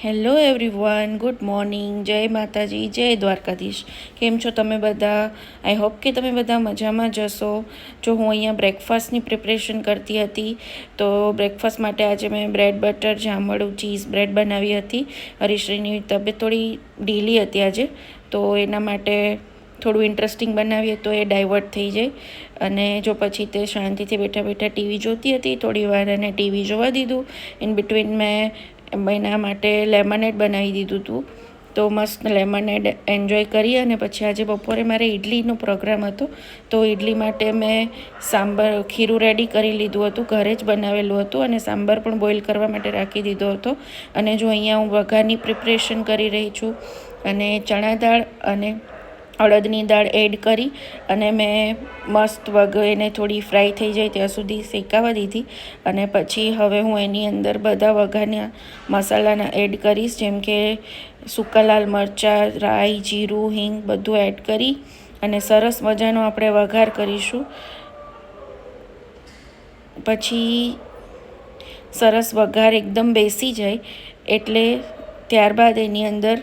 Hello everyone, good morning, જય માતાજી, જય દ્વારકાધીશ. કેમ છો તમે બધા? આઈ હોપ કે તમે બધા મજામાં જશો. જો હું અહીંયા બ્રેકફાસ્ટની પ્રિપરેશન કરતી હતી, તો બ્રેકફાસ્ટ માટે આજે મેં બ્રેડ બટર જામવાળું ચીઝ બ્રેડ બનાવી હતી. હરીશ્રીની તબિયત થોડી ઢીલી હતી આજે, તો એના માટે થોડું ઇન્ટરેસ્ટિંગ બનાવીએ તો એ ડાયવર્ટ થઈ જાય. અને જો પછી તે શાંતિથી બેઠા બેઠા ટીવી જોતી હતી, થોડી વાર એને ટીવી જોવા દીધું. ઇન બિટવીન મેં એના માટે લેમનેડ બનાવી દીધું હતું. તો મસ્ત લેમનેડ એન્જોય કરી અને પછી આજે બપોરે મારે ઇડલીનો પ્રોગ્રામ હતો, તો ઇડલી માટે મેં સાંભાર ખીરું રેડી કરી લીધું હતું, ઘરે જ બનાવેલું હતું, અને સાંભાર પણ બોઇલ કરવા માટે રાખી દીધો હતો. અને જો અહીંયા હું વઘારની પ્રિપરેશન કરી રહી છું, અને ચણા દાળ અને અડદની દાળ એડ કરી અને મેં મસ્ત એને થોડી ફ્રાય થઈ જાય ત્યાં સુધી શેકાવા દીધી. અને પછી હવે હું એની અંદર બધા વઘારના મસાલાના એડ કરીશ, જેમ કે સૂકા લાલ મરચાં, રાઈ, જીરું, હિંગ બધું એડ કરી અને સરસ મજાનો આપણે વઘાર કરીશું. પછી સરસ વઘાર એકદમ બેસી જાય એટલે ત્યારબાદ એની અંદર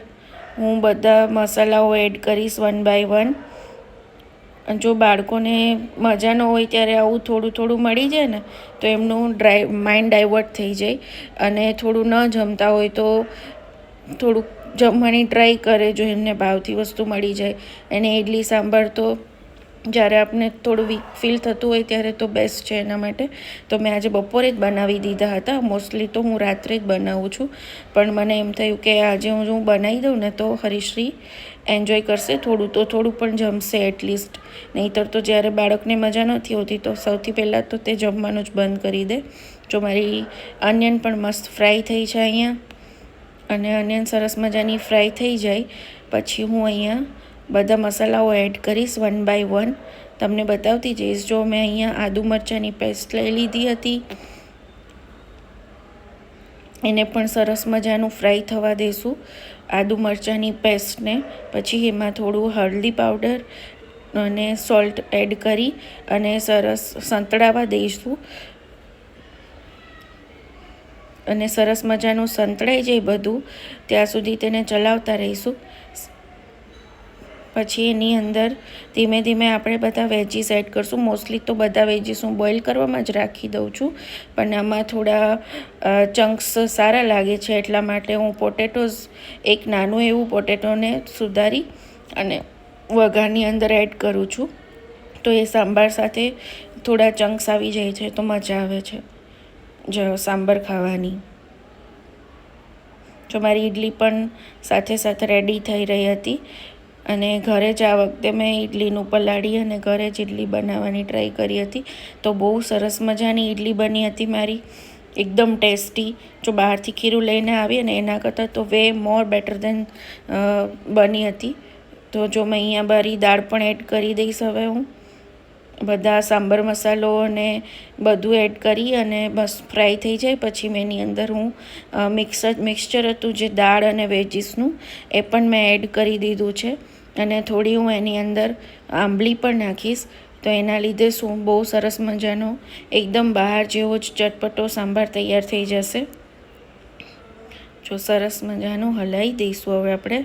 હું બધા મસાલાઓ એડ કરીશ વન બાય વન. જો બાળકોને મજા ન હોય ત્યારે આવું થોડું થોડું મળી જાય ને, તો એમનું માઇન્ડ ડાયવર્ટ થઈ જાય. અને થોડું ન જમતા હોય તો થોડુંક જમવાની ટ્રાય કરે, જો એમને ભાવથી વસ્તુ મળી જાય. એને ઇડલી સાંભાર તો જ્યારે આપણે થોડું વીક ફીલ થતું હોય ત્યારે તો બેસ્ટ છે એના માટે. તો મેં આજે બપોરે જ બનાવી દીધા હતા. મોસ્ટલી તો હું રાત્રે જ બનાવું છું, પણ મને એમ થયું કે આજે હું બનાવી દઉં ને તો હરીશ્રી એન્જોય કરશે, થોડું તો થોડું પણ જમશે એટલીસ્ટ. નહીંતર તો જ્યારે બાળકને મજા નથી હોતી તો સૌથી પહેલાં તો તે જમવાનું જ બંધ કરી દે. જો મારી અનિયન પણ મસ્ત ફ્રાય થઈ છે અહીંયા, અને અનિયન સરસ મજાની ફ્રાય થઈ જાય પછી હું અહીંયા બધા મસાલાઓ એડ કરીશ વન બાય વન, તમને બતાવતી જઈશ. જો મેં અહીંયા આદુ મરચાંની પેસ્ટ લઈ લીધી હતી, એને પણ સરસ મજાનું ફ્રાય થવા દઈશું આદુ મરચાંની પેસ્ટને. પછી એમાં થોડું હળદી પાવડર અને સોલ્ટ એડ કરી અને સરસ સંતળાવા દઈશું. અને સરસ મજાનું સંતળાઈ જાય બધું ત્યાં સુધી તેને ચલાવતા રહીશું. પછી એની અંદર ધીમે ધીમે આપણે બધા વેજીસ એડ કરીશું. મોસ્ટલી તો બધા વેજીસ હું બોઇલ કરવામાં જ રાખી દઉં છું, પણ આમાં થોડા ચંક્સ સારા લાગે છે એટલા માટે હું પોટેટોઝ એક નાનું એવું પોટેટોને સુધારી અને વઘારની અંદર એડ કરું છું. તો એ સાંભાર સાથે થોડા ચંક્સ આવી જાય છે તો મજા આવે છે જો સાંભાર ખાવાની. જો મારી ઇડલી પણ સાથે સાથે રેડી થઈ રહી હતી, અને ઘરે જ આ વખતે મેં ઇડલીનું પલાળી અને ઘરે જ ઇડલી બનાવવાની ટ્રાય કરી હતી. તો બહુ સરસ મજાની ઇડલી બની હતી મારી, એકદમ ટેસ્ટી. જો બહારથી ખીરું લઈને આવીએ ને એના કરતાં તો વે મોર બેટર દેન બની હતી. તો જો મેં અહીંયા બારી દાળ પણ એડ કરી દઈશ. હવે હું બધા સાંભાર મસાલો અને બધું એડ કરી અને બસ ફ્રાય થઈ જાય પછી મેં એની અંદર હું મિક્સચર હતું જે દાળ અને વેજીસનું, એ પણ મેં એડ કરી દીધું છે. અને થોડી હું એની અંદર આંબલી પણ નાખીશ, તો એના લીધે શું બહુ સરસ મજાનો એકદમ બહાર જેવો જ ચટપટો સાંભાર તૈયાર થઈ જશે. જો સરસ મજાનું હલાવી દઈશું હવે આપણે.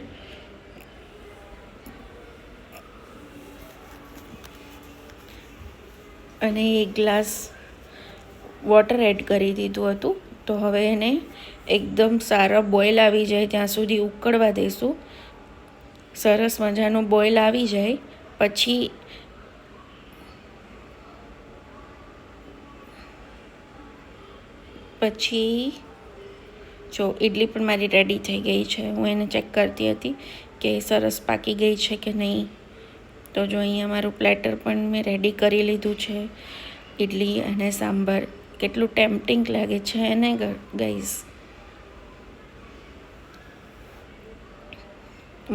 અને એક ગ્લાસ વોટર એડ કરી દીધું હતું. તો હવે એને એકદમ સારા બોઇલ આવી જાય ત્યાં સુધી ઉકળવા દઈશું. સરસ મજાનું બોઇલ આવી જાય પછી જો ઇડલી પણ મારી રેડી થઈ ગઈ છે. હું એને ચેક કરતી હતી કે સરસ પાકી ગઈ છે કે નહીં. તો જો અહીંયા મારું પ્લેટર પણ મેં રેડી કરી લીધું છે. ઇડલી અને સાંભાર કેટલું ટેમ્પટિંગ લાગે છે એને ગાઈઝ.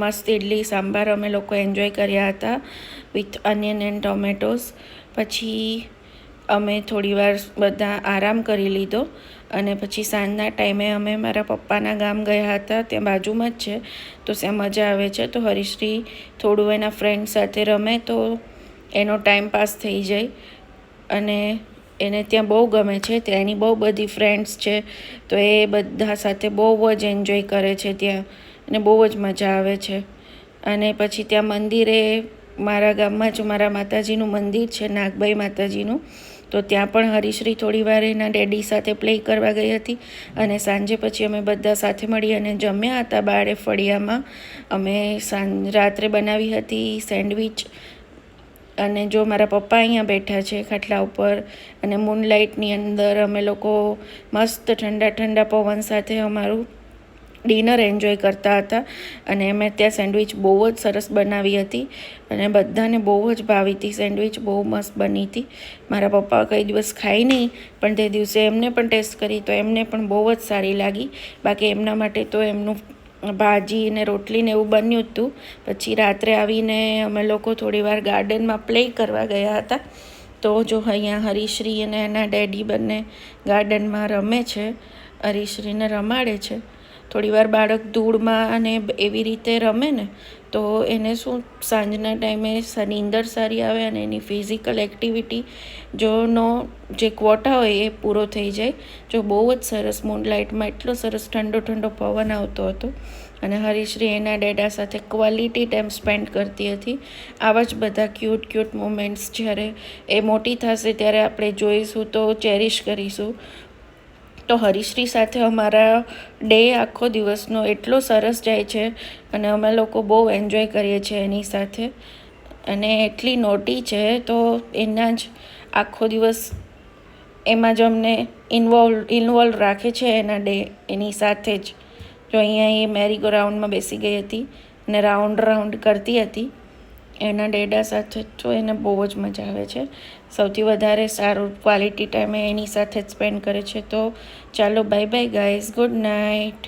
મસ્ત ઇડલી સાંભાર અમે લોકો એન્જોય કર્યા હતા વિથ અનિયન એન્ડ ટોમેટોઝ. પછી અમે થોડી વાર બધા આરામ કરી લીધો, અને પછી સાંજના ટાઈમે અમે મારા પપ્પાના ગામ ગયા હતા, ત્યાં બાજુમાં જ છે, તો ત્યાં મજા આવે છે. તો હરીશ્રી થોડું એના ફ્રેન્ડ સાથે રમે તો એનો ટાઈમ પાસ થઈ જાય. અને એને ત્યાં બહુ ગમે છે. ત્યાં એની બહુ બધી ફ્રેન્ડ્સ છે, તો એ બધા સાથે બહુ જ એન્જોય કરે છે ત્યાં, અને બહુ જ મજા આવે છે. અને પછી ત્યાં મંદિરે, મારા ગામમાં જ મારા માતાજીનું મંદિર છે, નાગબાઈ માતાજીનું, તો ત્યાં પણ હરીશ્રી થોડી વાર એના ડેડી સાથે પ્લે કરવા ગઈ હતી. અને સાંજે પછી અમે બધા સાથે મળી અને જમ્યા હતા બારે ફળિયામાં. અમે રાત્રે બનાવી હતી સેન્ડવિચ. અને જો મારા પપ્પા અહીંયા બેઠા છે ખાટલા ઉપર, અને મૂનલાઇટની અંદર અમે લોકો મસ્ત ઠંડા ઠંડા પવન સાથે અમારું ડિનર એન્જોય કરતા હતા. અને અમે ત્યાં સેન્ડવિચ બહુ જ સરસ બનાવી હતી, અને બધાને બહુ જ ભાવી હતી સેન્ડવિચ, બહુ મસ્ત બની હતી. મારા પપ્પા કઈ દિવસ ખાઈ નહીં, પણ તે દિવસે એમને પણ ટેસ્ટ કરી તો એમને પણ બહુ જ સારી લાગી. બાકી એમના માટે તો એમનું ભાજી ને રોટલી ને એવું બન્યું હતું. પછી રાત્રે આવીને અમે લોકો થોડી વાર ગાર્ડનમાં પ્લે કરવા ગયા હતા. તો જો અહીંયા હરીશ્રી અને એના ડેડી બંને ગાર્ડનમાં રમે છે, હરીશ્રીને રમાડે છે. થોડી વાર બાળક ધૂળમાં અને એવી રીતે રમે ને, તો એને શું સાંજના ટાઈમે નીંદર સારી આવે અને એની ફિઝિકલ એક્ટિવિટી જોનો જે ક્વોટા હોય એ પૂરો થઈ જાય. જો બહુ જ સરસ મૂનલાઇટમાં એટલો સરસ ઠંડો ઠંડો પવન આવતો હતો, અને હરીશ્રી એના ડેડા સાથે ક્વોલિટી ટાઈમ સ્પેન્ડ કરતી હતી. આવા જ બધા ક્યુટ મોમેન્ટ્સ જ્યારે એ મોટી થશે ત્યારે આપણે જોઈશું, તો ચેરિશ કરીશું. તો હરીશ્રી સાથે અમારા ડે આખો દિવસનો એટલો સરસ જાય છે, અને અમે લોકો બહુ એન્જોય કરીએ છીએ એની સાથે. અને એટલી નોટી છે, તો એના જ આખો દિવસ એમાં જ અમને ઇન્વોલ્વ રાખે છે એના ડે એની સાથે જ. જો અહીંયા એ મેરી ગો રાઉન્ડમાં બેસી ગઈ હતી અને રાઉન્ડ કરતી હતી એના ડેડા સાથે, તો એને બહુ જ મજા આવે છે. સૌથી વધારે સારું ક્વોલિટી ટાઈમ એની સાથે જ સ્પેન્ડ કરે છે. તો ચાલો bye bye guys, good night.